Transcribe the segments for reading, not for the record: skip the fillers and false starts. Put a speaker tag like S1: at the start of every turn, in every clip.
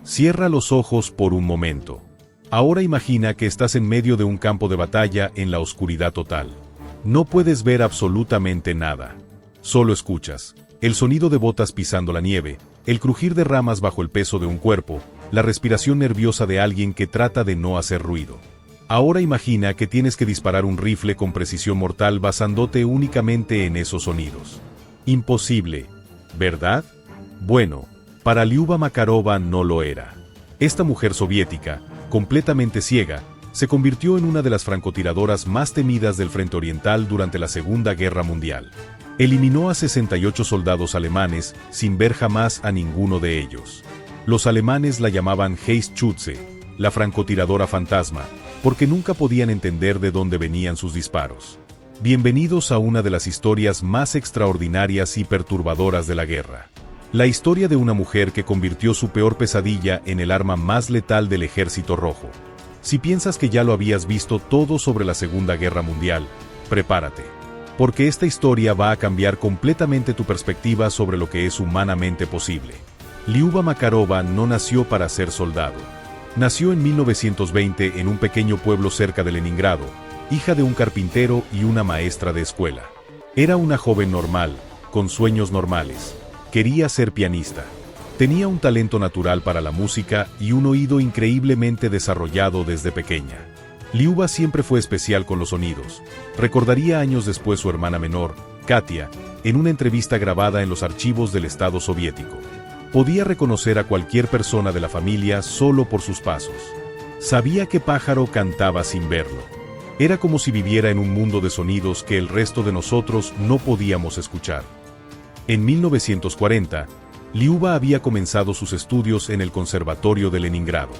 S1: Cierra los ojos por un momento. Ahora imagina que estás en medio de un campo de batalla en la oscuridad total. No puedes ver absolutamente nada. Solo escuchas el sonido de botas pisando la nieve, el crujir de ramas bajo el peso de un cuerpo, la respiración nerviosa de alguien que trata de no hacer ruido. Ahora imagina que tienes que disparar un rifle con precisión mortal basándote únicamente en esos sonidos. Imposible, ¿verdad? Bueno, para Lyuba Makarova no lo era. Esta mujer soviética, completamente ciega, se convirtió en una de las francotiradoras más temidas del Frente Oriental durante la Segunda Guerra Mundial. Eliminó a 68 soldados alemanes sin ver jamás a ninguno de ellos. Los alemanes la llamaban Heißschütze, la francotiradora fantasma, porque nunca podían entender de dónde venían sus disparos. Bienvenidos a una de las historias más extraordinarias y perturbadoras de la guerra. La historia de una mujer que convirtió su peor pesadilla en el arma más letal del Ejército Rojo. Si piensas que ya lo habías visto todo sobre la Segunda Guerra Mundial, prepárate. Porque esta historia va a cambiar completamente tu perspectiva sobre lo que es humanamente posible. Lyuba Makarova no nació para ser soldado. Nació en 1920 en un pequeño pueblo cerca de Leningrado, hija de un carpintero y una maestra de escuela. Era una joven normal, con sueños normales. Quería ser pianista. Tenía un talento natural para la música y un oído increíblemente desarrollado desde pequeña. Lyuba siempre fue especial con los sonidos. Recordaría años después su hermana menor, Katia, en una entrevista grabada en los archivos del Estado soviético. Podía reconocer a cualquier persona de la familia solo por sus pasos. Sabía qué pájaro cantaba sin verlo. Era como si viviera en un mundo de sonidos que el resto de nosotros no podíamos escuchar. En 1940, Lyuba había comenzado sus estudios en el Conservatorio de Leningrado.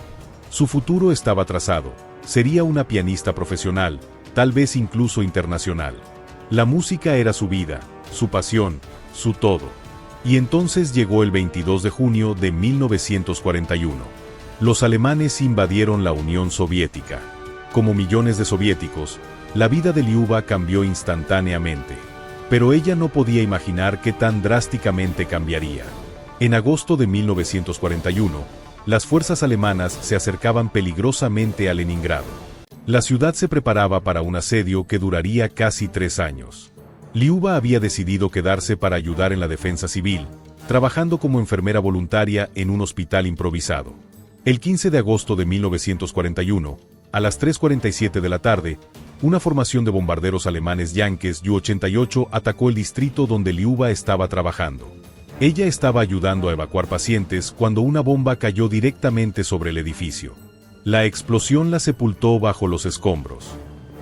S1: Su futuro estaba trazado. Sería una pianista profesional, tal vez incluso internacional. La música era su vida, su pasión, su todo. Y entonces llegó el 22 de junio de 1941. Los alemanes invadieron la Unión Soviética. Como millones de soviéticos, la vida de Lyuba cambió instantáneamente. Pero ella no podía imaginar qué tan drásticamente cambiaría. En agosto de 1941, las fuerzas alemanas se acercaban peligrosamente a Leningrado. La ciudad se preparaba para un asedio que duraría casi 3 años. Lyuba había decidido quedarse para ayudar en la defensa civil, trabajando como enfermera voluntaria en un hospital improvisado. El 15 de agosto de 1941, a las 3:47 de la tarde, una formación de bombarderos alemanes Yankees Ju-88 atacó el distrito donde Lyuba estaba trabajando. Ella estaba ayudando a evacuar pacientes cuando una bomba cayó directamente sobre el edificio. La explosión la sepultó bajo los escombros.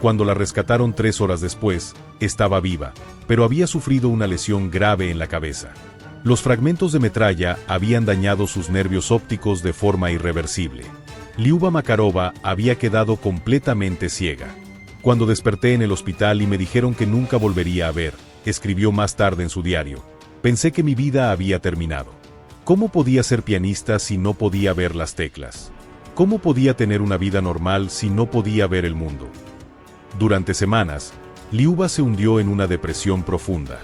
S1: Cuando la rescataron 3 horas después, estaba viva, pero había sufrido una lesión grave en la cabeza. Los fragmentos de metralla habían dañado sus nervios ópticos de forma irreversible. Lyuba Makarova había quedado completamente ciega. Cuando desperté en el hospital y me dijeron que nunca volvería a ver, escribió más tarde en su diario. Pensé que mi vida había terminado. ¿Cómo podía ser pianista si no podía ver las teclas? ¿Cómo podía tener una vida normal si no podía ver el mundo? Durante semanas, Lyuba se hundió en una depresión profunda.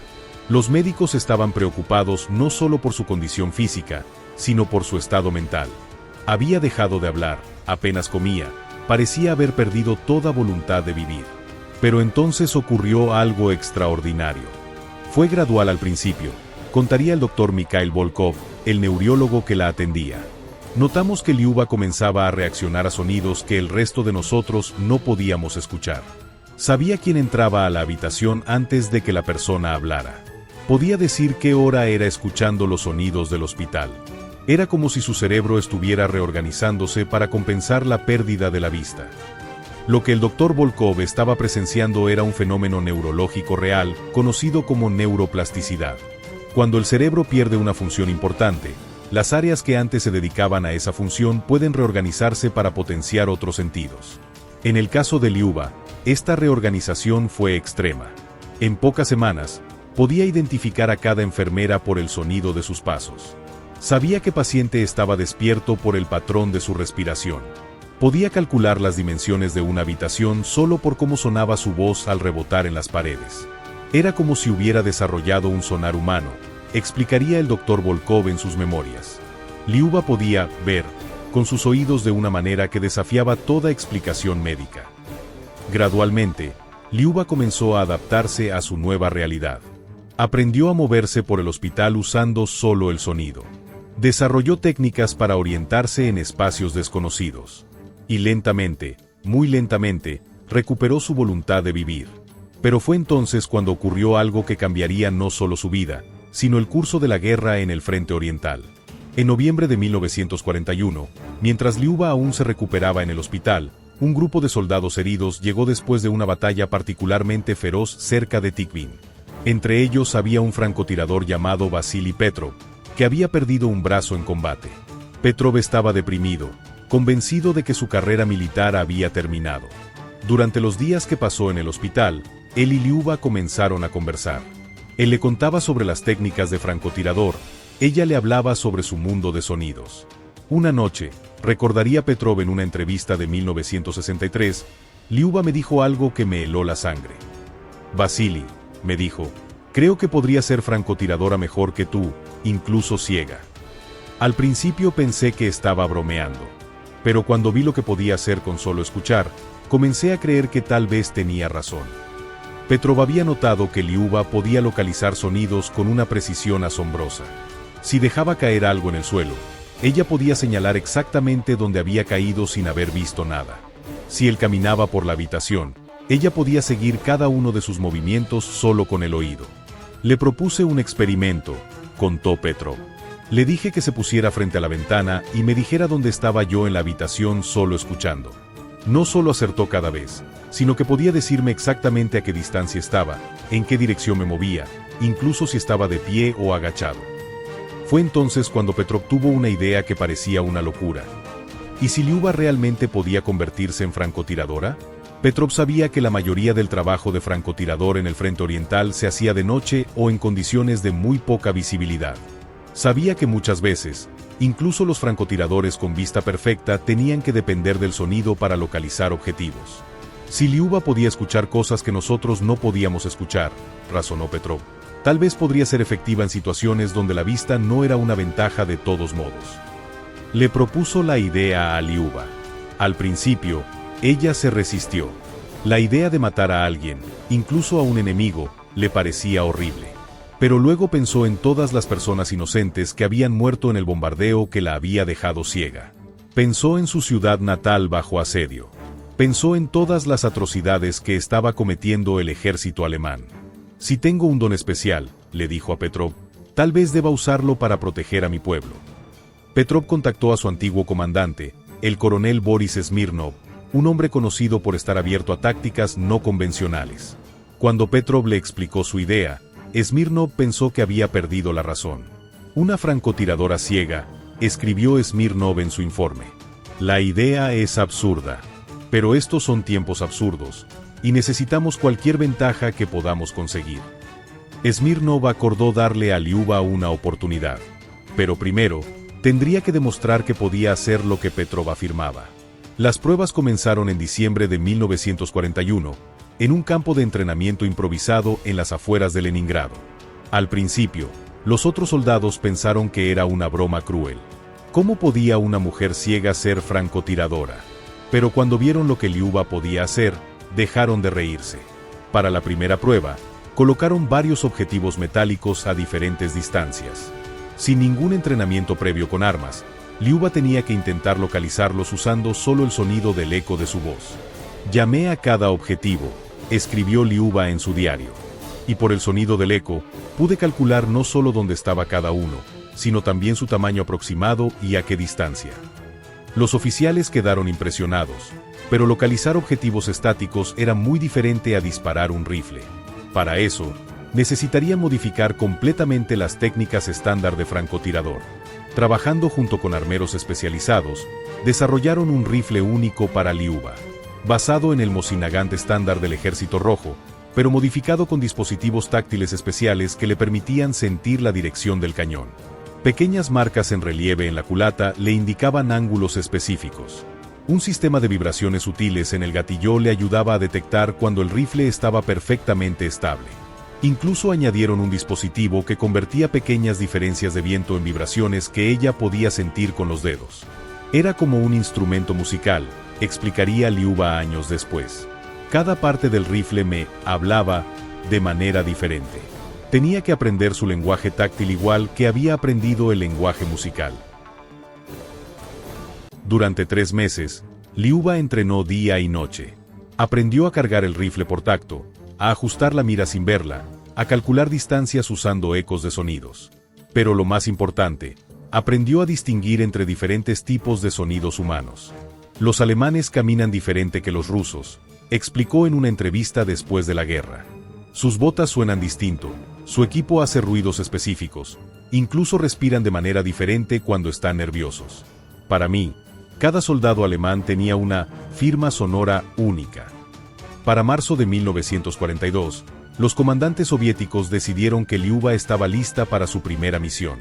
S1: Los médicos estaban preocupados no solo por su condición física, sino por su estado mental. Había dejado de hablar, apenas comía, parecía haber perdido toda voluntad de vivir. Pero entonces ocurrió algo extraordinario. Fue gradual al principio, contaría el doctor Mikhail Volkov, el neuriólogo que la atendía. Notamos que Lyuba comenzaba a reaccionar a sonidos que el resto de nosotros no podíamos escuchar. Sabía quién entraba a la habitación antes de que la persona hablara. Podía decir qué hora era escuchando los sonidos del hospital. Era como si su cerebro estuviera reorganizándose para compensar la pérdida de la vista. Lo que el doctor Volkov estaba presenciando era un fenómeno neurológico real, conocido como neuroplasticidad. Cuando el cerebro pierde una función importante, las áreas que antes se dedicaban a esa función pueden reorganizarse para potenciar otros sentidos. En el caso de Lyuba, esta reorganización fue extrema. En pocas semanas, podía identificar a cada enfermera por el sonido de sus pasos. Sabía qué paciente estaba despierto por el patrón de su respiración. Podía calcular las dimensiones de una habitación solo por cómo sonaba su voz al rebotar en las paredes. Era como si hubiera desarrollado un sonar humano, explicaría el doctor Volkov en sus memorias. Lyuba podía ver con sus oídos de una manera que desafiaba toda explicación médica. Gradualmente, Liuba comenzó a adaptarse a su nueva realidad. Aprendió a moverse por el hospital usando solo el sonido. Desarrolló técnicas para orientarse en espacios desconocidos. Y lentamente, muy lentamente, recuperó su voluntad de vivir. Pero fue entonces cuando ocurrió algo que cambiaría no solo su vida, sino el curso de la guerra en el frente oriental. En noviembre de 1941, mientras Liuba aún se recuperaba en el hospital, un grupo de soldados heridos llegó después de una batalla particularmente feroz cerca de Tikvin. Entre ellos había un francotirador llamado Vasily Petrov, que había perdido un brazo en combate. Petrov estaba deprimido, convencido de que su carrera militar había terminado. Durante los días que pasó en el hospital, él y Liuba comenzaron a conversar. Él le contaba sobre las técnicas de francotirador, ella le hablaba sobre su mundo de sonidos. Una noche, recordaría Petrov en una entrevista de 1963, Liuba me dijo algo que me heló la sangre. Vasily, me dijo, creo que podría ser francotiradora mejor que tú, incluso ciega. Al principio pensé que estaba bromeando, pero cuando vi lo que podía hacer con solo escuchar, comencé a creer que tal vez tenía razón. Petrov había notado que Liuba podía localizar sonidos con una precisión asombrosa. Si dejaba caer algo en el suelo, ella podía señalar exactamente dónde había caído sin haber visto nada. Si él caminaba por la habitación, ella podía seguir cada uno de sus movimientos solo con el oído. Le propuse un experimento, contó Petrov. Le dije que se pusiera frente a la ventana y me dijera dónde estaba yo en la habitación solo escuchando. No solo acertó cada vez, sino que podía decirme exactamente a qué distancia estaba, en qué dirección me movía, incluso si estaba de pie o agachado. Fue entonces cuando Petrov tuvo una idea que parecía una locura. ¿Y si Liuba realmente podía convertirse en francotiradora? Petrov sabía que la mayoría del trabajo de francotirador en el frente oriental se hacía de noche o en condiciones de muy poca visibilidad. Sabía que muchas veces, incluso los francotiradores con vista perfecta tenían que depender del sonido para localizar objetivos. Si Liuba podía escuchar cosas que nosotros no podíamos escuchar, razonó Petrov, tal vez podría ser efectiva en situaciones donde la vista no era una ventaja de todos modos. Le propuso la idea a Liuba. Al principio, ella se resistió. La idea de matar a alguien, incluso a un enemigo, le parecía horrible. Pero luego pensó en todas las personas inocentes que habían muerto en el bombardeo que la había dejado ciega. Pensó en su ciudad natal bajo asedio. Pensó en todas las atrocidades que estaba cometiendo el ejército alemán. Si tengo un don especial, le dijo a Petrov, tal vez deba usarlo para proteger a mi pueblo. Petrov contactó a su antiguo comandante, el coronel Boris Smirnov, un hombre conocido por estar abierto a tácticas no convencionales. Cuando Petrov le explicó su idea, Smirnov pensó que había perdido la razón. Una francotiradora ciega, escribió Smirnov en su informe. La idea es absurda. Pero estos son tiempos absurdos, y necesitamos cualquier ventaja que podamos conseguir. Smirnov acordó darle a Liuba una oportunidad. Pero primero, tendría que demostrar que podía hacer lo que Petrov afirmaba. Las pruebas comenzaron en diciembre de 1941, en un campo de entrenamiento improvisado en las afueras de Leningrado. Al principio, los otros soldados pensaron que era una broma cruel. ¿Cómo podía una mujer ciega ser francotiradora? Pero cuando vieron lo que Liuba podía hacer, dejaron de reírse. Para la primera prueba, colocaron varios objetivos metálicos a diferentes distancias. Sin ningún entrenamiento previo con armas, Liuba tenía que intentar localizarlos usando solo el sonido del eco de su voz. Llamé a cada objetivo, escribió Liuba en su diario. Y por el sonido del eco, pude calcular no solo dónde estaba cada uno, sino también su tamaño aproximado y a qué distancia. Los oficiales quedaron impresionados, pero localizar objetivos estáticos era muy diferente a disparar un rifle. Para eso, necesitarían modificar completamente las técnicas estándar de francotirador. Trabajando junto con armeros especializados, desarrollaron un rifle único para Liuba, basado en el Mosin Nagant estándar del Ejército Rojo, pero modificado con dispositivos táctiles especiales que le permitían sentir la dirección del cañón. Pequeñas marcas en relieve en la culata le indicaban ángulos específicos. Un sistema de vibraciones sutiles en el gatillo le ayudaba a detectar cuando el rifle estaba perfectamente estable. Incluso añadieron un dispositivo que convertía pequeñas diferencias de viento en vibraciones que ella podía sentir con los dedos. Era como un instrumento musical, explicaría Liuba años después. Cada parte del rifle me hablaba de manera diferente. Tenía que aprender su lenguaje táctil igual que había aprendido el lenguaje musical. Durante 3 meses, Liuba entrenó día y noche. Aprendió a cargar el rifle por tacto, a ajustar la mira sin verla, a calcular distancias usando ecos de sonidos. Pero lo más importante, aprendió a distinguir entre diferentes tipos de sonidos humanos. Los alemanes caminan diferente que los rusos, explicó en una entrevista después de la guerra. Sus botas suenan distinto, su equipo hace ruidos específicos, incluso respiran de manera diferente cuando están nerviosos. Para mí, cada soldado alemán tenía una firma sonora única. Para marzo de 1942, los comandantes soviéticos decidieron que Liuba estaba lista para su primera misión.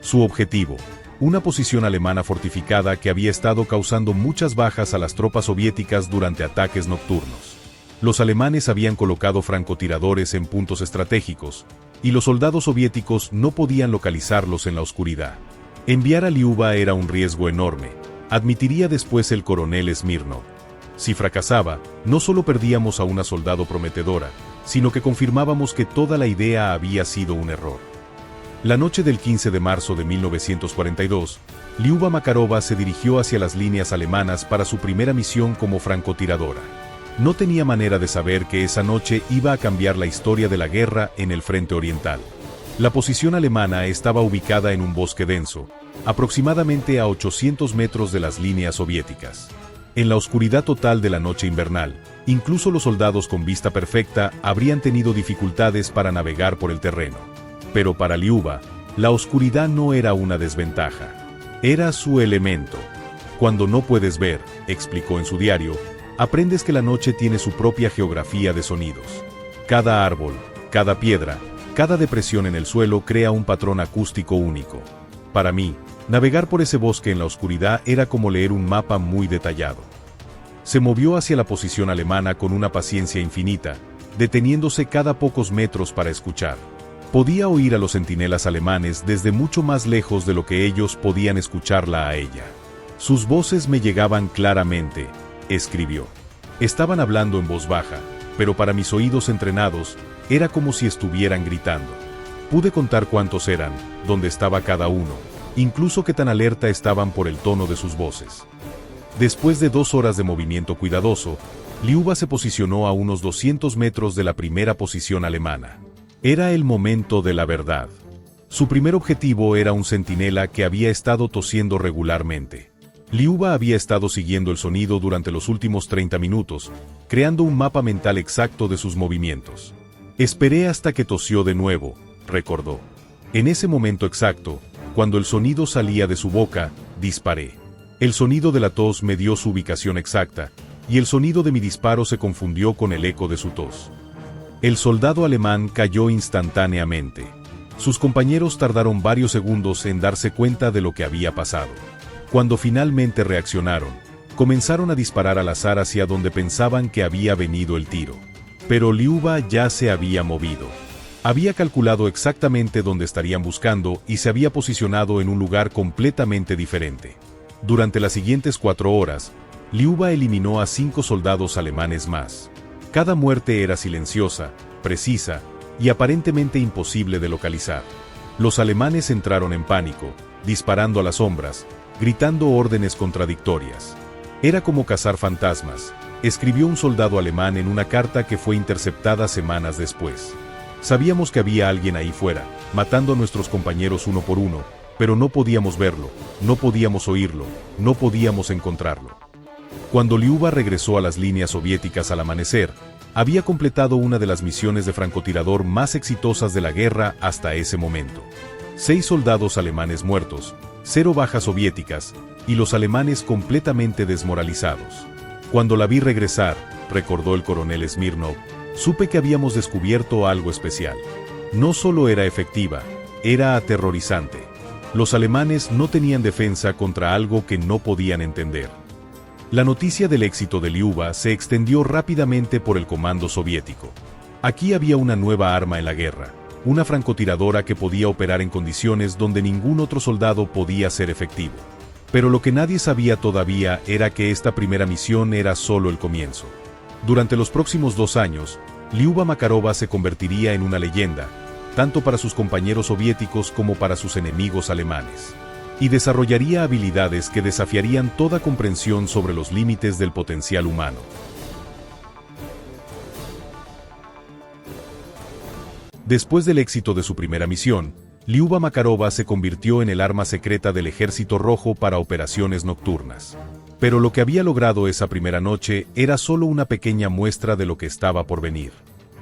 S1: Su objetivo, una posición alemana fortificada que había estado causando muchas bajas a las tropas soviéticas durante ataques nocturnos. Los alemanes habían colocado francotiradores en puntos estratégicos, y los soldados soviéticos no podían localizarlos en la oscuridad. Enviar a Liuba era un riesgo enorme, admitiría después el coronel Smirnov. Si fracasaba, no solo perdíamos a una soldado prometedora, sino que confirmábamos que toda la idea había sido un error. La noche del 15 de marzo de 1942, Liuba Makarova se dirigió hacia las líneas alemanas para su primera misión como francotiradora. No tenía manera de saber que esa noche iba a cambiar la historia de la guerra en el frente oriental. La posición alemana estaba ubicada en un bosque denso, aproximadamente a 800 metros de las líneas soviéticas. En la oscuridad total de la noche invernal, incluso los soldados con vista perfecta habrían tenido dificultades para navegar por el terreno. Pero para Liuba, la oscuridad no era una desventaja. Era su elemento. Cuando no puedes ver, explicó en su diario, aprendes que la noche tiene su propia geografía de sonidos. Cada árbol, cada piedra, cada depresión en el suelo crea un patrón acústico único. Para mí, navegar por ese bosque en la oscuridad era como leer un mapa muy detallado. Se movió hacia la posición alemana con una paciencia infinita, deteniéndose cada pocos metros para escuchar. Podía oír a los centinelas alemanes desde mucho más lejos de lo que ellos podían escucharla a ella. Sus voces me llegaban claramente, escribió. Estaban hablando en voz baja, pero para mis oídos entrenados, era como si estuvieran gritando. Pude contar cuántos eran, dónde estaba cada uno, incluso qué tan alerta estaban por el tono de sus voces. Después de 2 horas de movimiento cuidadoso, Liuba se posicionó a unos 200 metros de la primera posición alemana. Era el momento de la verdad. Su primer objetivo era un centinela que había estado tosiendo regularmente. Liuba había estado siguiendo el sonido durante los últimos 30 minutos, creando un mapa mental exacto de sus movimientos. Esperé hasta que tosió de nuevo, recordó. En ese momento exacto, cuando el sonido salía de su boca, disparé. El sonido de la tos me dio su ubicación exacta, y el sonido de mi disparo se confundió con el eco de su tos. El soldado alemán cayó instantáneamente. Sus compañeros tardaron varios segundos en darse cuenta de lo que había pasado. Cuando finalmente reaccionaron, comenzaron a disparar al azar hacia donde pensaban que había venido el tiro. Pero Liuba ya se había movido. Había calculado exactamente dónde estarían buscando y se había posicionado en un lugar completamente diferente. Durante las siguientes 4 horas, Liuba eliminó a 5 soldados alemanes más. Cada muerte era silenciosa, precisa y aparentemente imposible de localizar. Los alemanes entraron en pánico, disparando a las sombras, gritando órdenes contradictorias. Era como cazar fantasmas, escribió un soldado alemán en una carta que fue interceptada semanas después. Sabíamos que había alguien ahí fuera, matando a nuestros compañeros uno por uno, pero no podíamos verlo, no podíamos oírlo, no podíamos encontrarlo. Cuando Liuba regresó a las líneas soviéticas al amanecer, había completado una de las misiones de francotirador más exitosas de la guerra hasta ese momento. 6 soldados alemanes muertos, 0 bajas soviéticas, y los alemanes completamente desmoralizados. Cuando la vi regresar, recordó el coronel Smirnov, supe que habíamos descubierto algo especial. No solo era efectiva, era aterrorizante. Los alemanes no tenían defensa contra algo que no podían entender. La noticia del éxito de Liuba se extendió rápidamente por el comando soviético. Aquí había una nueva arma en la guerra, una francotiradora que podía operar en condiciones donde ningún otro soldado podía ser efectivo. Pero lo que nadie sabía todavía era que esta primera misión era solo el comienzo. Durante los próximos 2 años, Liuba Makarova se convertiría en una leyenda, tanto para sus compañeros soviéticos como para sus enemigos alemanes. Y desarrollaría habilidades que desafiarían toda comprensión sobre los límites del potencial humano. Después del éxito de su primera misión, Liuba Makarova se convirtió en el arma secreta del Ejército Rojo para operaciones nocturnas. Pero lo que había logrado esa primera noche era solo una pequeña muestra de lo que estaba por venir.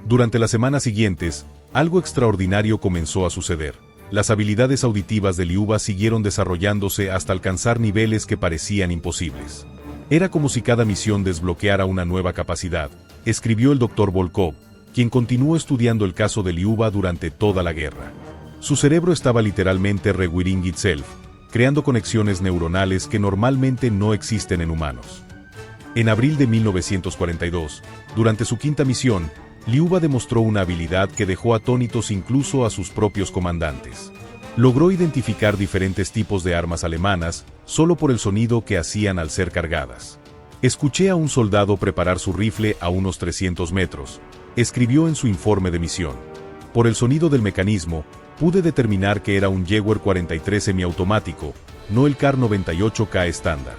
S1: Durante las semanas siguientes, algo extraordinario comenzó a suceder. Las habilidades auditivas de Liuba siguieron desarrollándose hasta alcanzar niveles que parecían imposibles. Era como si cada misión desbloqueara una nueva capacidad, escribió el Dr. Volkov, quien continuó estudiando el caso de Liuba durante toda la guerra. Su cerebro estaba literalmente rewiring itself, creando conexiones neuronales que normalmente no existen en humanos. En abril de 1942, durante su quinta misión, Liuba demostró una habilidad que dejó atónitos incluso a sus propios comandantes. Logró identificar diferentes tipos de armas alemanas solo por el sonido que hacían al ser cargadas. Escuché a un soldado preparar su rifle a unos 300 metros, escribió en su informe de misión. Por el sonido del mecanismo, pude determinar que era un Jaguar 43 semiautomático, no el Kar 98K estándar.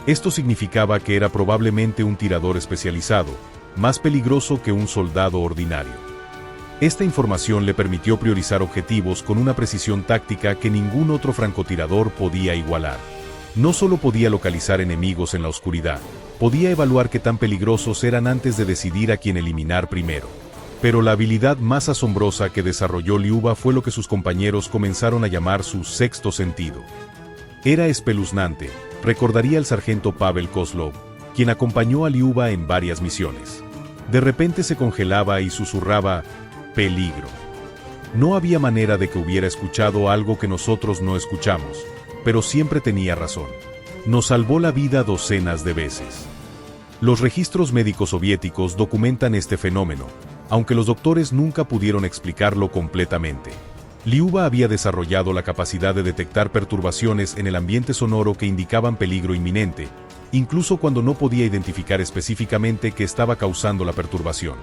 S1: Esto significaba que era probablemente un tirador especializado, más peligroso que un soldado ordinario. Esta información le permitió priorizar objetivos con una precisión táctica que ningún otro francotirador podía igualar. No solo podía localizar enemigos en la oscuridad, podía evaluar qué tan peligrosos eran antes de decidir a quién eliminar primero. Pero la habilidad más asombrosa que desarrolló Liuba fue lo que sus compañeros comenzaron a llamar su sexto sentido. Era espeluznante, recordaría el sargento Pavel Kozlov, quien acompañó a Liuba en varias misiones. De repente se congelaba y susurraba, «peligro». No había manera de que hubiera escuchado algo que nosotros no escuchamos, pero siempre tenía razón. Nos salvó la vida docenas de veces. Los registros médicos soviéticos documentan este fenómeno, aunque los doctores nunca pudieron explicarlo completamente. Liuba había desarrollado la capacidad de detectar perturbaciones en el ambiente sonoro que indicaban peligro inminente, incluso cuando no podía identificar específicamente qué estaba causando la perturbación.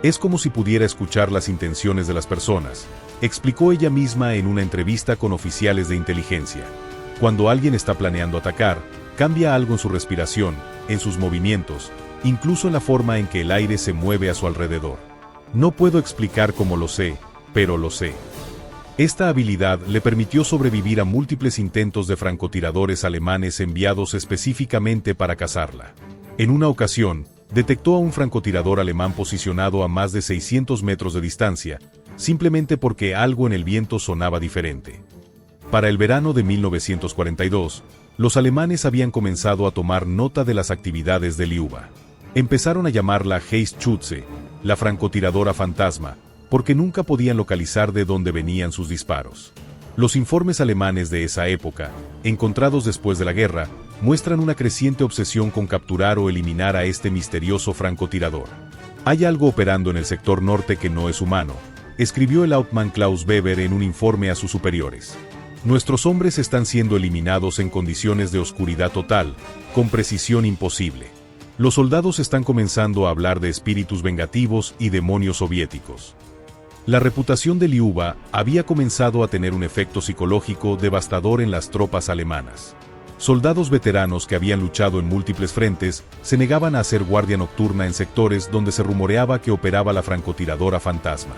S1: Es como si pudiera escuchar las intenciones de las personas, explicó ella misma en una entrevista con oficiales de inteligencia. Cuando alguien está planeando atacar, cambia algo en su respiración, en sus movimientos, incluso en la forma en que el aire se mueve a su alrededor. No puedo explicar cómo lo sé, pero lo sé. Esta habilidad le permitió sobrevivir a múltiples intentos de francotiradores alemanes enviados específicamente para cazarla. En una ocasión, detectó a un francotirador alemán posicionado a más de 600 metros de distancia, simplemente porque algo en el viento sonaba diferente. Para el verano de 1942, los alemanes habían comenzado a tomar nota de las actividades de Liuba. Empezaron a llamarla Heißschütze, la francotiradora fantasma, porque nunca podían localizar de dónde venían sus disparos. Los informes alemanes de esa época, encontrados después de la guerra, muestran una creciente obsesión con capturar o eliminar a este misterioso francotirador. Hay algo operando en el sector norte que no es humano, escribió el Hauptmann Klaus Weber en un informe a sus superiores. Nuestros hombres están siendo eliminados en condiciones de oscuridad total, con precisión imposible. Los soldados están comenzando a hablar de espíritus vengativos y demonios soviéticos. La reputación de Liuba había comenzado a tener un efecto psicológico devastador en las tropas alemanas. Soldados veteranos que habían luchado en múltiples frentes se negaban a hacer guardia nocturna en sectores donde se rumoreaba que operaba la francotiradora fantasma.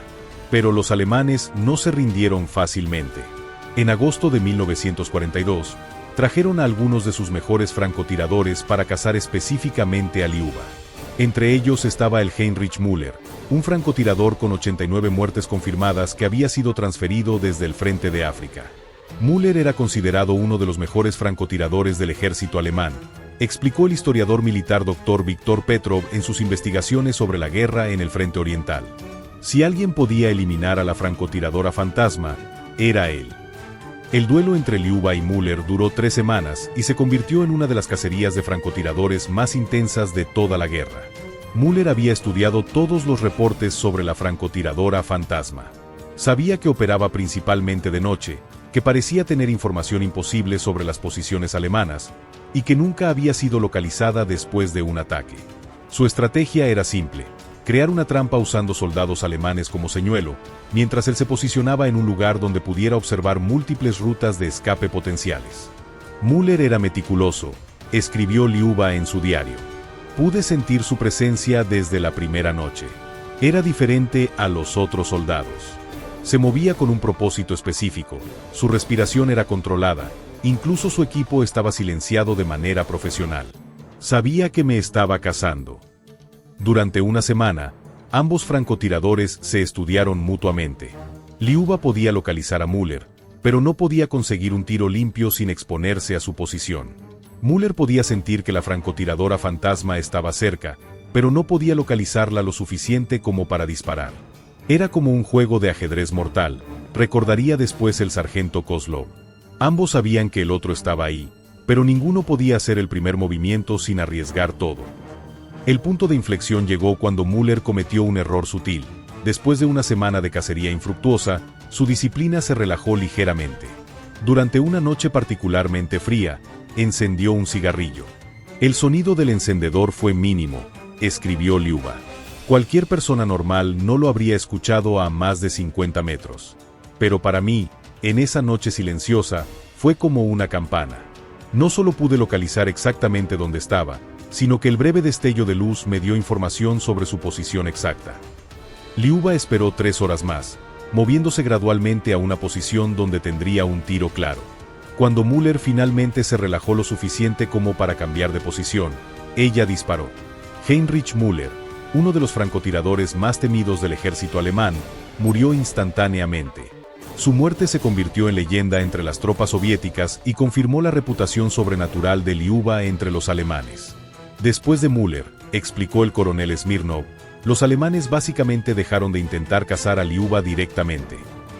S1: Pero los alemanes no se rindieron fácilmente. En agosto de 1942, trajeron a algunos de sus mejores francotiradores para cazar específicamente a Liuba. Entre ellos estaba el Heinrich Müller, un francotirador con 89 muertes confirmadas que había sido transferido desde el frente de África. Müller era considerado uno de los mejores francotiradores del ejército alemán, explicó el historiador militar Dr. Viktor Petrov en sus investigaciones sobre la guerra en el frente oriental. Si alguien podía eliminar a la francotiradora fantasma, era él. El duelo entre Liuba y Müller duró 3 semanas y se convirtió en una de las cacerías de francotiradores más intensas de toda la guerra. Müller había estudiado todos los reportes sobre la francotiradora fantasma. Sabía que operaba principalmente de noche, que parecía tener información imposible sobre las posiciones alemanas, y que nunca había sido localizada después de un ataque. Su estrategia era simple: crear una trampa usando soldados alemanes como señuelo, mientras él se posicionaba en un lugar donde pudiera observar múltiples rutas de escape potenciales. Müller era meticuloso, escribió Liuba en su diario. Pude sentir su presencia desde la primera noche. Era diferente a los otros soldados. Se movía con un propósito específico, su respiración era controlada, incluso su equipo estaba silenciado de manera profesional. Sabía que me estaba cazando. Durante una semana, ambos francotiradores se estudiaron mutuamente. Liuba podía localizar a Müller, pero no podía conseguir un tiro limpio sin exponerse a su posición. Müller podía sentir que la francotiradora fantasma estaba cerca, pero no podía localizarla lo suficiente como para disparar. Era como un juego de ajedrez mortal, recordaría después el sargento Kozlov. Ambos sabían que el otro estaba ahí, pero ninguno podía hacer el primer movimiento sin arriesgar todo. El punto de inflexión llegó cuando Müller cometió un error sutil. Después de una semana de cacería infructuosa, su disciplina se relajó ligeramente. Durante una noche particularmente fría, encendió un cigarrillo. El sonido del encendedor fue mínimo, escribió Liuba. Cualquier persona normal no lo habría escuchado a más de 50 metros. Pero para mí, en esa noche silenciosa, fue como una campana. No solo pude localizar exactamente dónde estaba, sino que el breve destello de luz me dio información sobre su posición exacta. Liuba esperó 3 horas más, moviéndose gradualmente a una posición donde tendría un tiro claro. Cuando Müller finalmente se relajó lo suficiente como para cambiar de posición, ella disparó. Heinrich Müller, uno de los francotiradores más temidos del ejército alemán, murió instantáneamente. Su muerte se convirtió en leyenda entre las tropas soviéticas y confirmó la reputación sobrenatural de Liuba entre los alemanes. Después de Müller, explicó el coronel Smirnov, los alemanes básicamente dejaron de intentar cazar a Liuba directamente.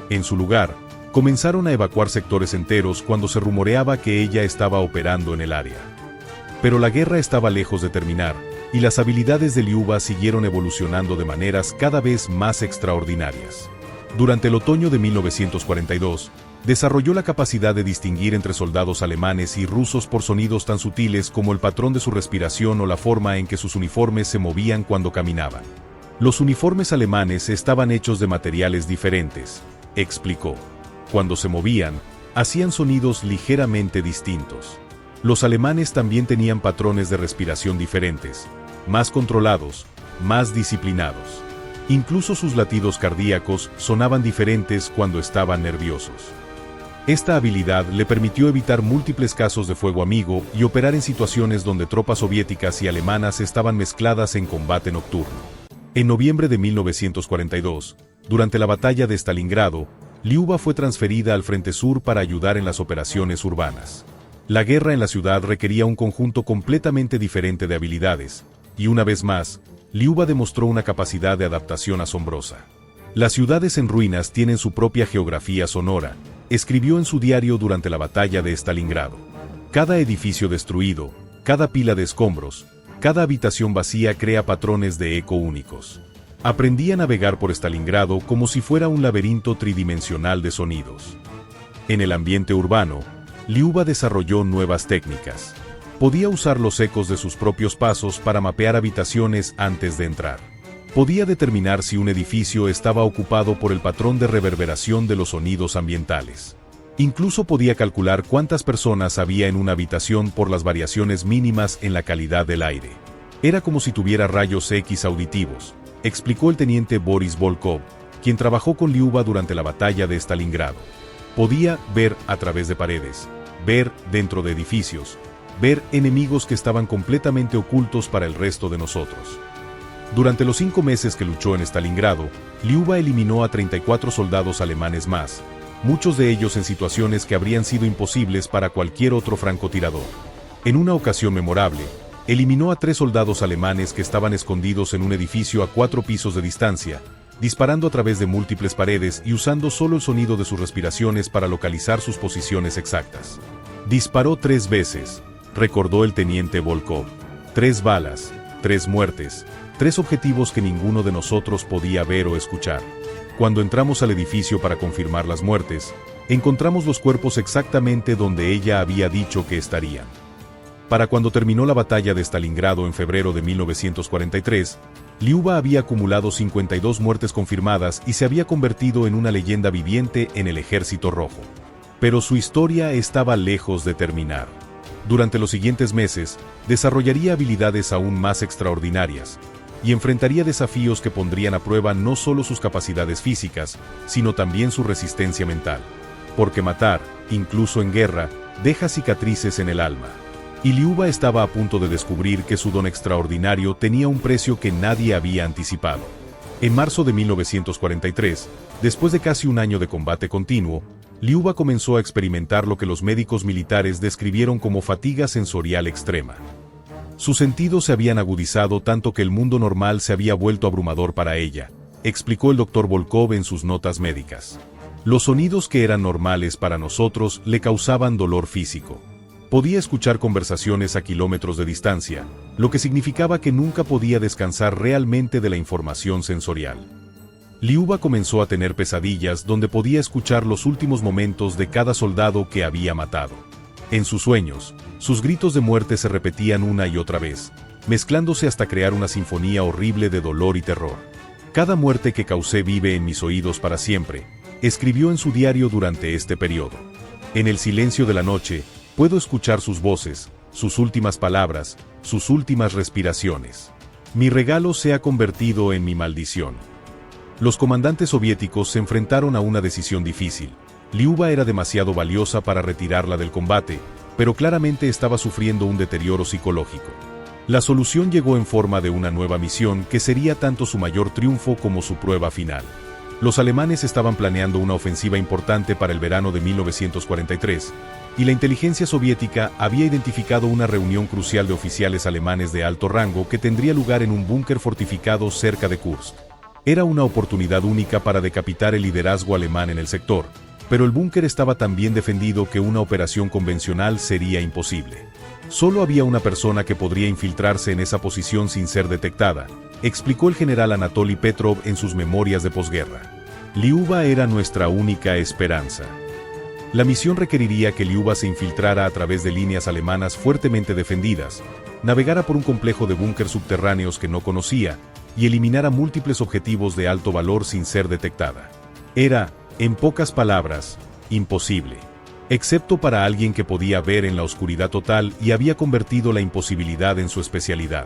S1: En su lugar, comenzaron a evacuar sectores enteros cuando se rumoreaba que ella estaba operando en el área. Pero la guerra estaba lejos de terminar, y las habilidades de Liuba siguieron evolucionando de maneras cada vez más extraordinarias. Durante el otoño de 1942, desarrolló la capacidad de distinguir entre soldados alemanes y rusos por sonidos tan sutiles como el patrón de su respiración o la forma en que sus uniformes se movían cuando caminaban. Los uniformes alemanes estaban hechos de materiales diferentes, explicó. Cuando se movían, hacían sonidos ligeramente distintos. Los alemanes también tenían patrones de respiración diferentes, más controlados, más disciplinados. Incluso sus latidos cardíacos sonaban diferentes cuando estaban nerviosos. Esta habilidad le permitió evitar múltiples casos de fuego amigo y operar en situaciones donde tropas soviéticas y alemanas estaban mezcladas en combate nocturno. En noviembre de 1942, durante la batalla de Stalingrado, Liuba fue transferida al Frente Sur para ayudar en las operaciones urbanas. La guerra en la ciudad requería un conjunto completamente diferente de habilidades, y una vez más, Liuba demostró una capacidad de adaptación asombrosa. Las ciudades en ruinas tienen su propia geografía sonora, escribió en su diario durante la batalla de Stalingrado. Cada edificio destruido, cada pila de escombros, cada habitación vacía crea patrones de eco únicos. Aprendí a navegar por Stalingrado como si fuera un laberinto tridimensional de sonidos. En el ambiente urbano, Liuba desarrolló nuevas técnicas. Podía usar los ecos de sus propios pasos para mapear habitaciones antes de entrar. Podía determinar si un edificio estaba ocupado por el patrón de reverberación de los sonidos ambientales. Incluso podía calcular cuántas personas había en una habitación por las variaciones mínimas en la calidad del aire. Era como si tuviera rayos X auditivos, explicó el teniente Boris Volkov, quien trabajó con Liuba durante la batalla de Stalingrado. Podía ver a través de paredes, ver dentro de edificios, ver enemigos que estaban completamente ocultos para el resto de nosotros. Durante los 5 meses que luchó en Stalingrado, Liuba eliminó a 34 soldados alemanes más, muchos de ellos en situaciones que habrían sido imposibles para cualquier otro francotirador. En una ocasión memorable, eliminó a 3 soldados alemanes que estaban escondidos en un edificio a 4 pisos de distancia, disparando a través de múltiples paredes y usando solo el sonido de sus respiraciones para localizar sus posiciones exactas. Disparó 3 veces, recordó el teniente Volkov. 3 balas, 3 muertes, 3 objetivos que ninguno de nosotros podía ver o escuchar. Cuando entramos al edificio para confirmar las muertes, Encontramos los cuerpos exactamente donde ella había dicho que estarían. Para cuando terminó la batalla de Stalingrado en febrero de 1943, Liuba había acumulado 52 muertes confirmadas y se había convertido en una leyenda viviente en el Ejército Rojo. Pero su historia estaba lejos de terminar. Durante los siguientes meses, desarrollaría habilidades aún más extraordinarias, y enfrentaría desafíos que pondrían a prueba no solo sus capacidades físicas, sino también su resistencia mental. Porque matar, incluso en guerra, deja cicatrices en el alma. Y Liuba estaba a punto de descubrir que su don extraordinario tenía un precio que nadie había anticipado. En marzo de 1943, después de casi un año de combate continuo, Liuba comenzó a experimentar lo que los médicos militares describieron como fatiga sensorial extrema. Sus sentidos se habían agudizado tanto que el mundo normal se había vuelto abrumador para ella, explicó el Dr. Volkov en sus notas médicas. Los sonidos que eran normales para nosotros le causaban dolor físico. Podía escuchar conversaciones a kilómetros de distancia, lo que significaba que nunca podía descansar realmente de la información sensorial. Liuba comenzó a tener pesadillas donde podía escuchar los últimos momentos de cada soldado que había matado. En sus sueños, sus gritos de muerte se repetían una y otra vez, mezclándose hasta crear una sinfonía horrible de dolor y terror. Cada muerte que causé vive en mis oídos para siempre, escribió en su diario durante este periodo. En el silencio de la noche, puedo escuchar sus voces, sus últimas palabras, sus últimas respiraciones. Mi regalo se ha convertido en mi maldición. Los comandantes soviéticos se enfrentaron a una decisión difícil. Liuba era demasiado valiosa para retirarla del combate, pero claramente estaba sufriendo un deterioro psicológico. La solución llegó en forma de una nueva misión que sería tanto su mayor triunfo como su prueba final. Los alemanes estaban planeando una ofensiva importante para el verano de 1943, y la inteligencia soviética había identificado una reunión crucial de oficiales alemanes de alto rango que tendría lugar en un búnker fortificado cerca de Kursk. Era una oportunidad única para decapitar el liderazgo alemán en el sector, pero el búnker estaba tan bien defendido que una operación convencional sería imposible. Solo había una persona que podría infiltrarse en esa posición sin ser detectada, explicó el general Anatoly Petrov en sus memorias de posguerra. Liuba era nuestra única esperanza. La misión requeriría que Liuba se infiltrara a través de líneas alemanas fuertemente defendidas, navegara por un complejo de búnker subterráneos que no conocía, y eliminara múltiples objetivos de alto valor sin ser detectada. Era, en pocas palabras, imposible. Excepto para alguien que podía ver en la oscuridad total y había convertido la imposibilidad en su especialidad.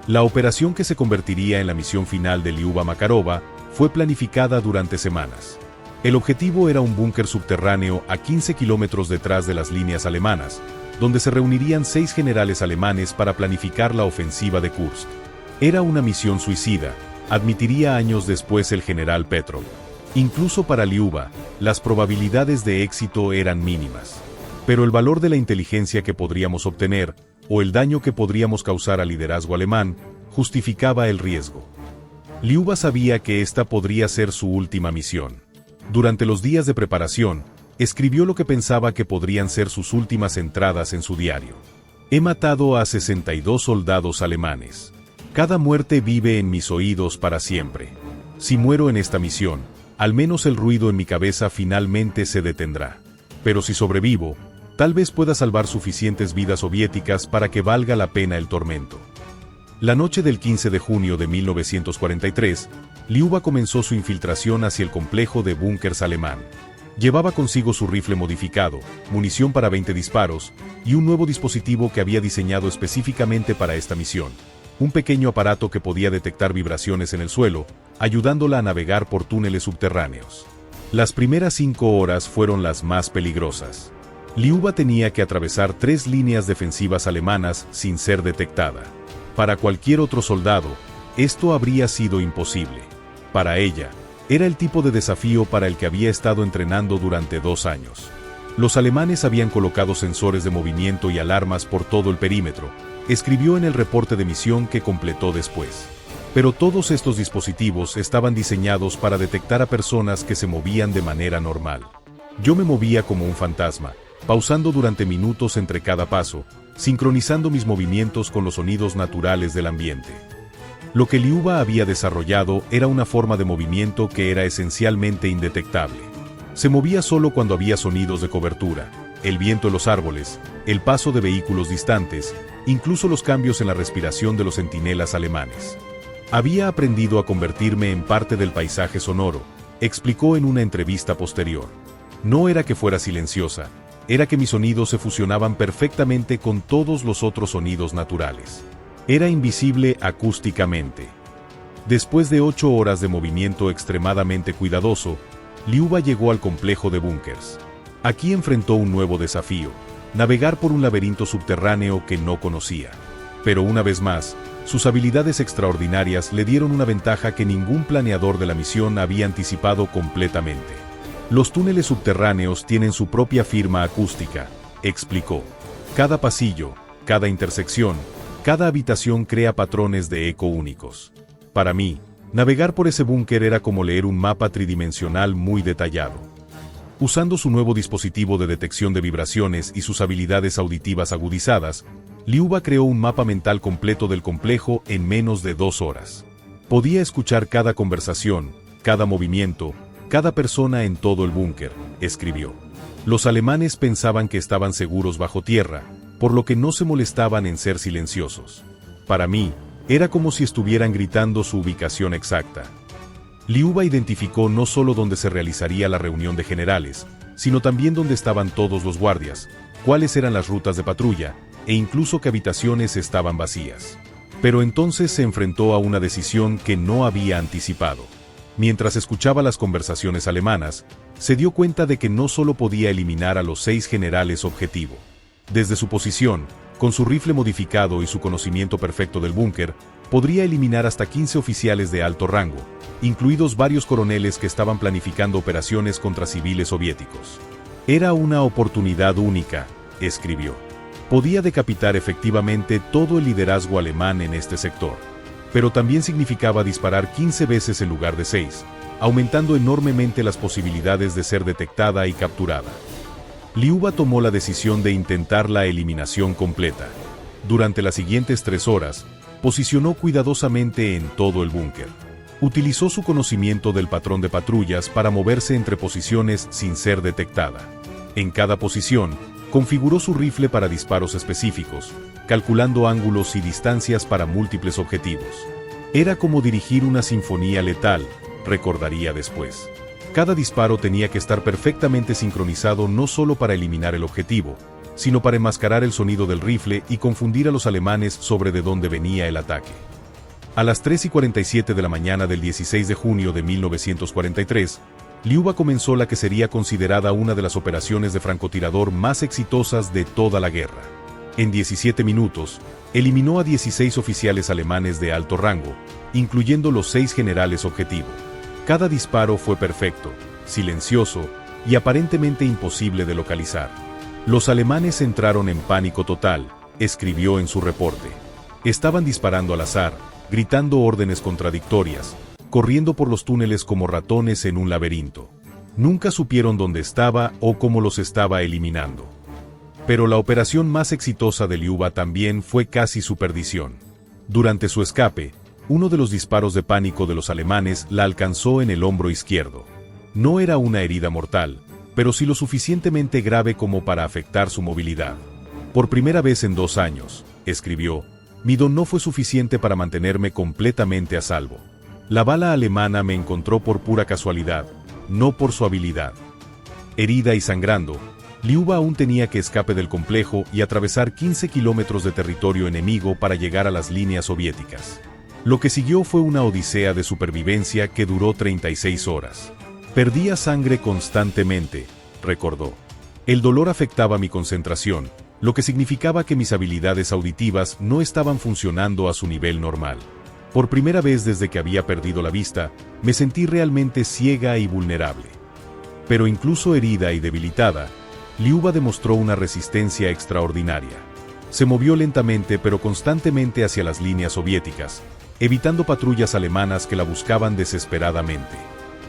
S1: La operación que se convertiría en la misión final de Liuba Makarova fue planificada durante semanas. El objetivo era un búnker subterráneo a 15 kilómetros detrás de las líneas alemanas, donde se reunirían 6 generales alemanes para planificar la ofensiva de Kursk. Era una misión suicida, admitiría años después el general Petrov. Incluso para Liuba, las probabilidades de éxito eran mínimas. Pero el valor de la inteligencia que podríamos obtener, o el daño que podríamos causar al liderazgo alemán, justificaba el riesgo. Liuba sabía que esta podría ser su última misión. Durante los días de preparación, escribió lo que pensaba que podrían ser sus últimas entradas en su diario. He matado a 62 soldados alemanes. Cada muerte vive en mis oídos para siempre. Si muero en esta misión, al menos el ruido en mi cabeza finalmente se detendrá. Pero si sobrevivo, tal vez pueda salvar suficientes vidas soviéticas para que valga la pena el tormento. La noche del 15 de junio de 1943, Liuba comenzó su infiltración hacia el complejo de búnkers alemán. Llevaba consigo su rifle modificado, munición para 20 disparos, y un nuevo dispositivo que había diseñado específicamente para esta misión. Un pequeño aparato que podía detectar vibraciones en el suelo, ayudándola a navegar por túneles subterráneos. Las primeras 5 horas fueron las más peligrosas. Liuba tenía que atravesar 3 líneas defensivas alemanas sin ser detectada. Para cualquier otro soldado, esto habría sido imposible. Para ella, era el tipo de desafío para el que había estado entrenando durante 2 años. Los alemanes habían colocado sensores de movimiento y alarmas por todo el perímetro, escribió en el reporte de misión que completó después. Pero todos estos dispositivos estaban diseñados para detectar a personas que se movían de manera normal. Yo me movía como un fantasma, pausando durante minutos entre cada paso, sincronizando mis movimientos con los sonidos naturales del ambiente. Lo que Liuba había desarrollado era una forma de movimiento que era esencialmente indetectable. Se movía solo cuando había sonidos de cobertura, el viento en los árboles, el paso de vehículos distantes, incluso los cambios en la respiración de los centinelas alemanes. Había aprendido a convertirme en parte del paisaje sonoro, explicó en una entrevista posterior. No era que fuera silenciosa, era que mis sonidos se fusionaban perfectamente con todos los otros sonidos naturales. Era invisible acústicamente. Después de 8 horas de movimiento extremadamente cuidadoso, Liuba llegó al complejo de búnkers. Aquí enfrentó un nuevo desafío, navegar por un laberinto subterráneo que no conocía. Pero una vez más, sus habilidades extraordinarias le dieron una ventaja que ningún planeador de la misión había anticipado completamente. Los túneles subterráneos tienen su propia firma acústica, explicó. Cada pasillo, cada intersección, cada habitación crea patrones de eco únicos. Para mí, navegar por ese búnker era como leer un mapa tridimensional muy detallado. Usando su nuevo dispositivo de detección de vibraciones y sus habilidades auditivas agudizadas, Liuba creó un mapa mental completo del complejo en menos de 2 horas. Podía escuchar cada conversación, cada movimiento, cada persona en todo el búnker, escribió. Los alemanes pensaban que estaban seguros bajo tierra, por lo que no se molestaban en ser silenciosos. Para mí, era como si estuvieran gritando su ubicación exacta. Liuba identificó no solo dónde se realizaría la reunión de generales, sino también dónde estaban todos los guardias, cuáles eran las rutas de patrulla, e incluso qué habitaciones estaban vacías. Pero entonces se enfrentó a una decisión que no había anticipado. Mientras escuchaba las conversaciones alemanas, se dio cuenta de que no solo podía eliminar a los 6 generales objetivo. Desde su posición, con su rifle modificado y su conocimiento perfecto del búnker, podría eliminar hasta 15 oficiales de alto rango, incluidos varios coroneles que estaban planificando operaciones contra civiles soviéticos. Era una oportunidad única, escribió. Podía decapitar efectivamente todo el liderazgo alemán en este sector. Pero también significaba disparar 15 veces en lugar de 6, aumentando enormemente las posibilidades de ser detectada y capturada. Liuba tomó la decisión de intentar la eliminación completa. Durante las siguientes 3 horas, posicionó cuidadosamente en todo el búnker. Utilizó su conocimiento del patrón de patrullas para moverse entre posiciones sin ser detectada. En cada posición, configuró su rifle para disparos específicos, calculando ángulos y distancias para múltiples objetivos. Era como dirigir una sinfonía letal, recordaría después. Cada disparo tenía que estar perfectamente sincronizado no solo para eliminar el objetivo, sino para enmascarar el sonido del rifle y confundir a los alemanes sobre de dónde venía el ataque. A las 3:47 de la mañana del 16 de junio de 1943, Liuba comenzó la que sería considerada una de las operaciones de francotirador más exitosas de toda la guerra. En 17 minutos, eliminó a 16 oficiales alemanes de alto rango, incluyendo los 6 generales objetivo. Cada disparo fue perfecto, silencioso y aparentemente imposible de localizar. Los alemanes entraron en pánico total, escribió en su reporte. Estaban disparando al azar, gritando órdenes contradictorias, corriendo por los túneles como ratones en un laberinto. Nunca supieron dónde estaba o cómo los estaba eliminando. Pero la operación más exitosa de Liuba también fue casi su perdición. Durante su escape, uno de los disparos de pánico de los alemanes la alcanzó en el hombro izquierdo. No era una herida mortal, pero sí lo suficientemente grave como para afectar su movilidad. Por primera vez en 2 años, escribió, mi don no fue suficiente para mantenerme completamente a salvo. La bala alemana me encontró por pura casualidad, no por su habilidad. Herida y sangrando, Liuba aún tenía que escape del complejo y atravesar 15 kilómetros de territorio enemigo para llegar a las líneas soviéticas. Lo que siguió fue una odisea de supervivencia que duró 36 horas. Perdía sangre constantemente, recordó. El dolor afectaba mi concentración, lo que significaba que mis habilidades auditivas no estaban funcionando a su nivel normal. Por primera vez desde que había perdido la vista, me sentí realmente ciega y vulnerable. Pero incluso herida y debilitada, Liuba demostró una resistencia extraordinaria. Se movió lentamente pero constantemente hacia las líneas soviéticas, evitando patrullas alemanas que la buscaban desesperadamente.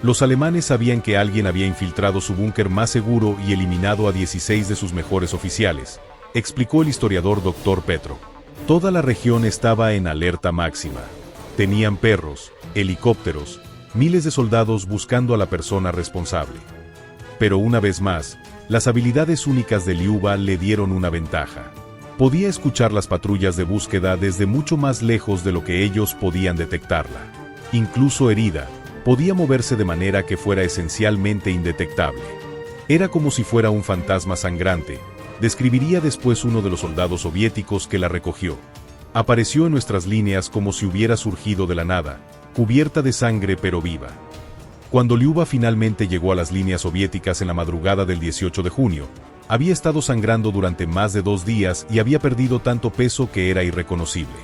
S1: Los alemanes sabían que alguien había infiltrado su búnker más seguro y eliminado a 16 de sus mejores oficiales, explicó el historiador Dr. Petro. Toda la región estaba en alerta máxima. Tenían perros, helicópteros, miles de soldados buscando a la persona responsable. Pero una vez más, las habilidades únicas de Liuba le dieron una ventaja. Podía escuchar las patrullas de búsqueda desde mucho más lejos de lo que ellos podían detectarla. Incluso herida, podía moverse de manera que fuera esencialmente indetectable. Era como si fuera un fantasma sangrante, describiría después uno de los soldados soviéticos que la recogió. Apareció en nuestras líneas como si hubiera surgido de la nada, cubierta de sangre pero viva. Cuando Liuba finalmente llegó a las líneas soviéticas en la madrugada del 18 de junio, había estado sangrando durante más de 2 días y había perdido tanto peso que era irreconocible.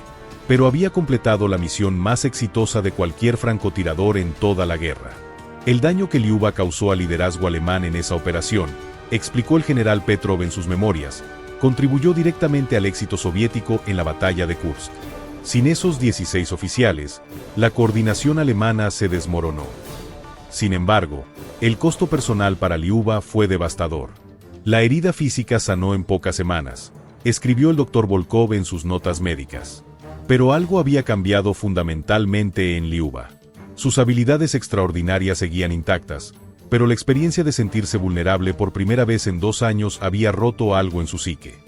S1: Pero había completado la misión más exitosa de cualquier francotirador en toda la guerra. El daño que Liuba causó al liderazgo alemán en esa operación, explicó el general Petrov en sus memorias, contribuyó directamente al éxito soviético en la batalla de Kursk. Sin esos 16 oficiales, la coordinación alemana se desmoronó. Sin embargo, el costo personal para Liuba fue devastador. La herida física sanó en pocas semanas, escribió el Dr. Volkov en sus notas médicas. Pero algo había cambiado fundamentalmente en Liuba. Sus habilidades extraordinarias seguían intactas, pero la experiencia de sentirse vulnerable por primera vez en 2 años había roto algo en su psique.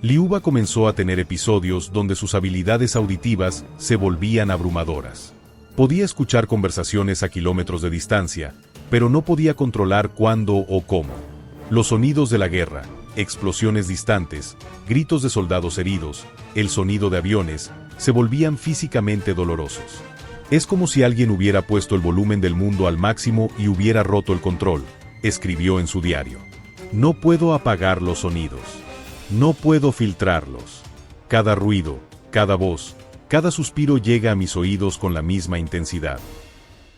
S1: Liuba comenzó a tener episodios donde sus habilidades auditivas se volvían abrumadoras. Podía escuchar conversaciones a kilómetros de distancia, pero no podía controlar cuándo o cómo. Los sonidos de la guerra, explosiones distantes, gritos de soldados heridos, el sonido de aviones, se volvían físicamente dolorosos. Es como si alguien hubiera puesto el volumen del mundo al máximo y hubiera roto el control, escribió en su diario. No puedo apagar los sonidos. No puedo filtrarlos. Cada ruido, cada voz, cada suspiro llega a mis oídos con la misma intensidad.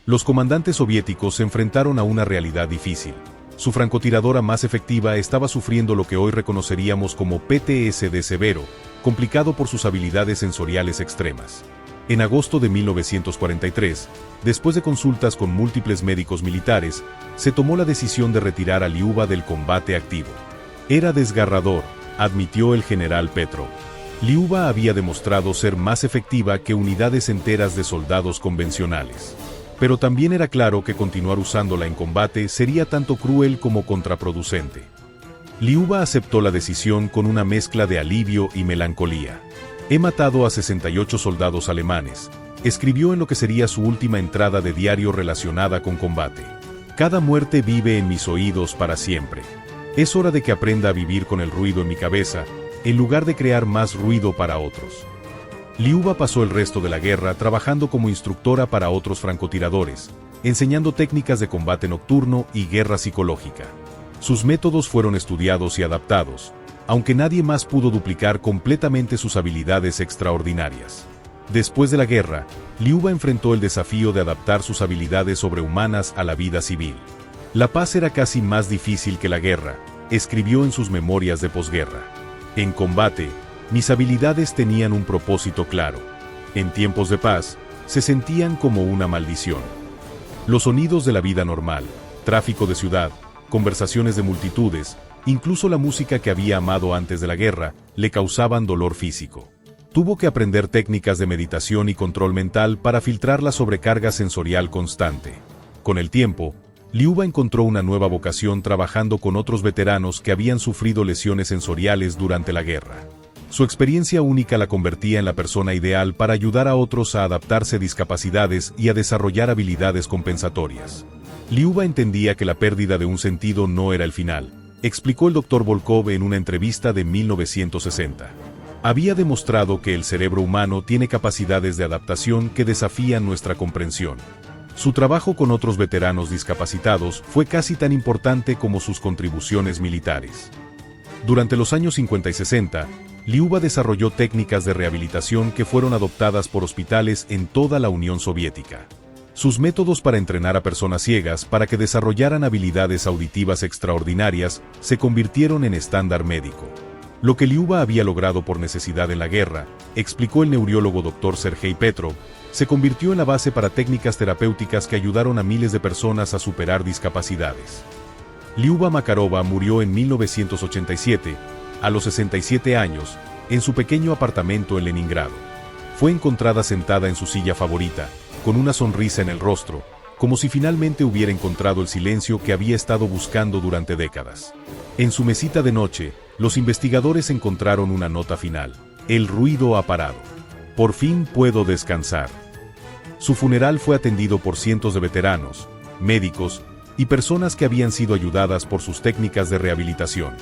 S1: Los comandantes soviéticos se enfrentaron a una realidad difícil. Su francotiradora más efectiva estaba sufriendo lo que hoy reconoceríamos como PTSD severo, complicado por sus habilidades sensoriales extremas. En agosto de 1943, después de consultas con múltiples médicos militares, se tomó la decisión de retirar a Liuba del combate activo. Era desgarrador, admitió el general Petrov. Liuba había demostrado ser más efectiva que unidades enteras de soldados convencionales. Pero también era claro que continuar usándola en combate sería tanto cruel como contraproducente. Liuba aceptó la decisión con una mezcla de alivio y melancolía. He matado a 68 soldados alemanes, escribió en lo que sería su última entrada de diario relacionada con combate. Cada muerte vive en mis oídos para siempre. Es hora de que aprenda a vivir con el ruido en mi cabeza, en lugar de crear más ruido para otros. Liuba pasó el resto de la guerra trabajando como instructora para otros francotiradores, enseñando técnicas de combate nocturno y guerra psicológica. Sus métodos fueron estudiados y adaptados, aunque nadie más pudo duplicar completamente sus habilidades extraordinarias. Después de la guerra, Liuba enfrentó el desafío de adaptar sus habilidades sobrehumanas a la vida civil. La paz era casi más difícil que la guerra, escribió en sus memorias de posguerra. En combate, mis habilidades tenían un propósito claro. En tiempos de paz, se sentían como una maldición. Los sonidos de la vida normal, tráfico de ciudad, conversaciones de multitudes, incluso la música que había amado antes de la guerra, le causaban dolor físico. Tuvo que aprender técnicas de meditación y control mental para filtrar la sobrecarga sensorial constante. Con el tiempo, Liuba encontró una nueva vocación trabajando con otros veteranos que habían sufrido lesiones sensoriales durante la guerra. Su experiencia única la convertía en la persona ideal para ayudar a otros a adaptarse a discapacidades y a desarrollar habilidades compensatorias. Liuba entendía que la pérdida de un sentido no era el final, explicó el Dr. Volkov en una entrevista de 1960. Había demostrado que el cerebro humano tiene capacidades de adaptación que desafían nuestra comprensión. Su trabajo con otros veteranos discapacitados fue casi tan importante como sus contribuciones militares. Durante los años 50 y 60, Liuba desarrolló técnicas de rehabilitación que fueron adoptadas por hospitales en toda la Unión Soviética. Sus métodos para entrenar a personas ciegas para que desarrollaran habilidades auditivas extraordinarias se convirtieron en estándar médico. Lo que Liuba había logrado por necesidad en la guerra, explicó el neuriólogo Dr. Sergei Petrov, se convirtió en la base para técnicas terapéuticas que ayudaron a miles de personas a superar discapacidades. Liuba Makarova murió en 1987, a los 67 años, en su pequeño apartamento en Leningrado. Fue encontrada sentada en su silla favorita, con una sonrisa en el rostro, como si finalmente hubiera encontrado el silencio que había estado buscando durante décadas. En su mesita de noche, los investigadores encontraron una nota final. El ruido ha parado. Por fin puedo descansar. Su funeral fue atendido por cientos de veteranos, médicos y personas que habían sido ayudadas por sus técnicas de rehabilitación.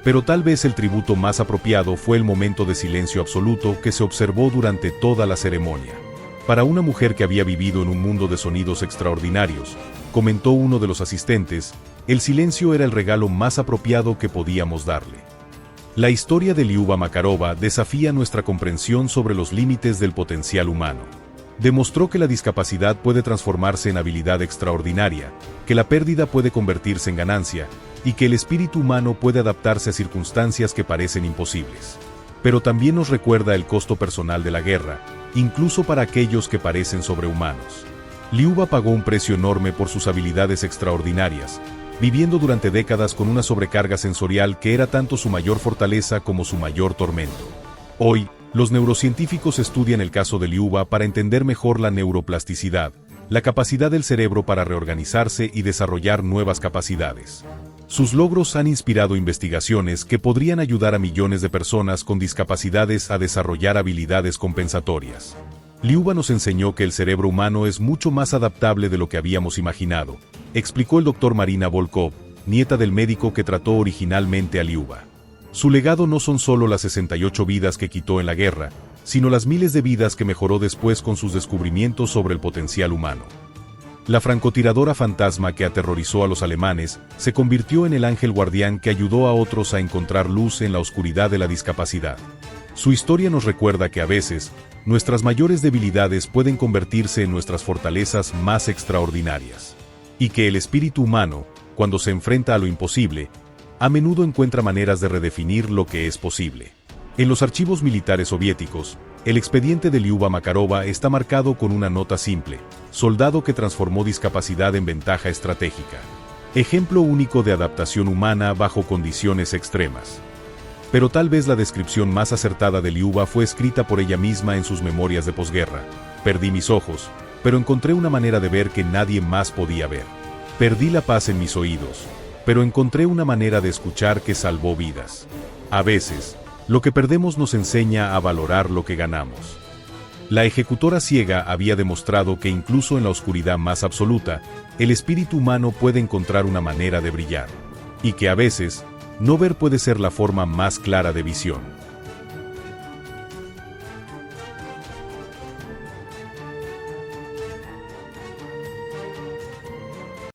S1: Pero tal vez el tributo más apropiado fue el momento de silencio absoluto que se observó durante toda la ceremonia. Para una mujer que había vivido en un mundo de sonidos extraordinarios, comentó uno de los asistentes, el silencio era el regalo más apropiado que podíamos darle. La historia de Liuba Makarova desafía nuestra comprensión sobre los límites del potencial humano. Demostró que la discapacidad puede transformarse en habilidad extraordinaria, que la pérdida puede convertirse en ganancia, y que el espíritu humano puede adaptarse a circunstancias que parecen imposibles. Pero también nos recuerda el costo personal de la guerra, incluso para aquellos que parecen sobrehumanos. Liuba pagó un precio enorme por sus habilidades extraordinarias, viviendo durante décadas con una sobrecarga sensorial que era tanto su mayor fortaleza como su mayor tormento. Hoy, los neurocientíficos estudian el caso de Liuba para entender mejor la neuroplasticidad, la capacidad del cerebro para reorganizarse y desarrollar nuevas capacidades. Sus logros han inspirado investigaciones que podrían ayudar a millones de personas con discapacidades a desarrollar habilidades compensatorias. Liuba nos enseñó que el cerebro humano es mucho más adaptable de lo que habíamos imaginado, explicó el Dr. Marina Volkov, nieta del médico que trató originalmente a Liuba. Su legado no son solo las 68 vidas que quitó en la guerra, sino las miles de vidas que mejoró después con sus descubrimientos sobre el potencial humano. La francotiradora fantasma que aterrorizó a los alemanes se convirtió en el ángel guardián que ayudó a otros a encontrar luz en la oscuridad de la discapacidad. Su historia nos recuerda que a veces, nuestras mayores debilidades pueden convertirse en nuestras fortalezas más extraordinarias. Y que el espíritu humano, cuando se enfrenta a lo imposible, a menudo encuentra maneras de redefinir lo que es posible. En los archivos militares soviéticos, el expediente de Liuba Makarova está marcado con una nota simple: soldado que transformó discapacidad en ventaja estratégica. Ejemplo único de adaptación humana bajo condiciones extremas. Pero tal vez la descripción más acertada de Liuba fue escrita por ella misma en sus memorias de posguerra. Perdí mis ojos, pero encontré una manera de ver que nadie más podía ver. Perdí la paz en mis oídos, pero encontré una manera de escuchar que salvó vidas. A veces, lo que perdemos nos enseña a valorar lo que ganamos. La ejecutora ciega había demostrado que incluso en la oscuridad más absoluta, el espíritu humano puede encontrar una manera de brillar. Y que a veces, no ver puede ser la forma más clara de visión.